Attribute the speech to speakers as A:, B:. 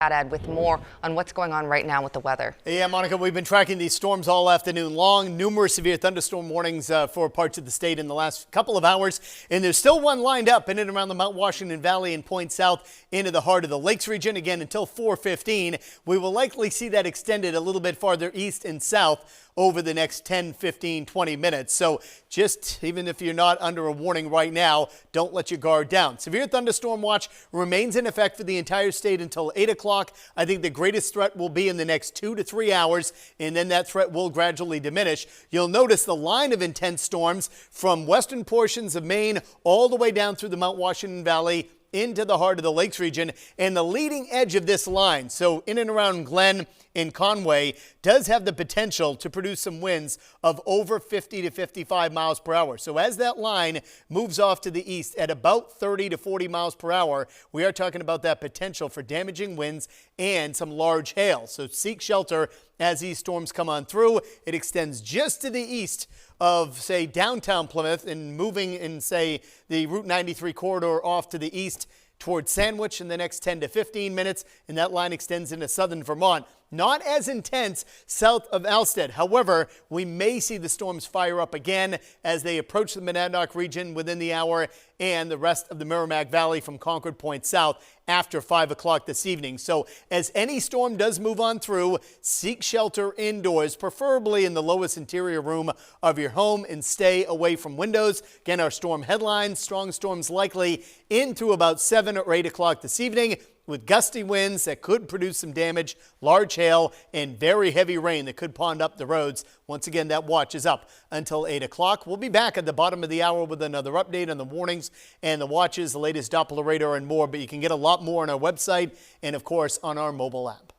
A: Ed with more on what's going on right now with the weather.
B: Yeah, Monica, we've been tracking these storms all afternoon long. Numerous severe thunderstorm warnings for parts of the state in the last couple of hours. And there's still one lined up in and around the Mount Washington Valley and point south into the heart of the Lakes region. Again, until 4:15. We will likely see that extended a little bit farther east and south over the next 10, 15, 20 minutes. So just even if you're not under a warning right now, don't let your guard down. Severe thunderstorm watch remains in effect for the entire state until 8 o'clock. I think the greatest threat will be in the next 2 to 3 hours, and then that threat will gradually diminish. You'll notice the line of intense storms from western portions of Maine all the way down through the Mount Washington Valley into the heart of the Lakes region, and the leading edge of this line, so in and around Glen and Conway, does have the potential to produce some winds of over 50 to 55 miles per hour. So as that line moves off to the east at about 30 to 40 miles per hour, we are talking about that potential for damaging winds and some large hail. So seek shelter as these storms come on through. It extends just to the east of, say, downtown Plymouth and moving in, say, the Route 93 corridor off to the east towards Sandwich in the next 10 to 15 minutes, and that line extends into southern Vermont. Not as intense south of Alstead. However, we may see the storms fire up again as they approach the Monadnock region within the hour and the rest of the Merrimack Valley from Concord Point south after 5 o'clock this evening. So as any storm does move on through, seek shelter indoors, preferably in the lowest interior room of your home, and stay away from windows. Again, our storm headlines: strong storms likely into about 7 or 8 o'clock this evening, with gusty winds that could produce some damage, large hail, and very heavy rain that could pond up the roads. Once again, that watch is up until 8 o'clock. We'll be back at the bottom of the hour with another update on the warnings and the watches, the latest Doppler radar, and more. But you can get a lot more on our website and, of course, on our mobile app.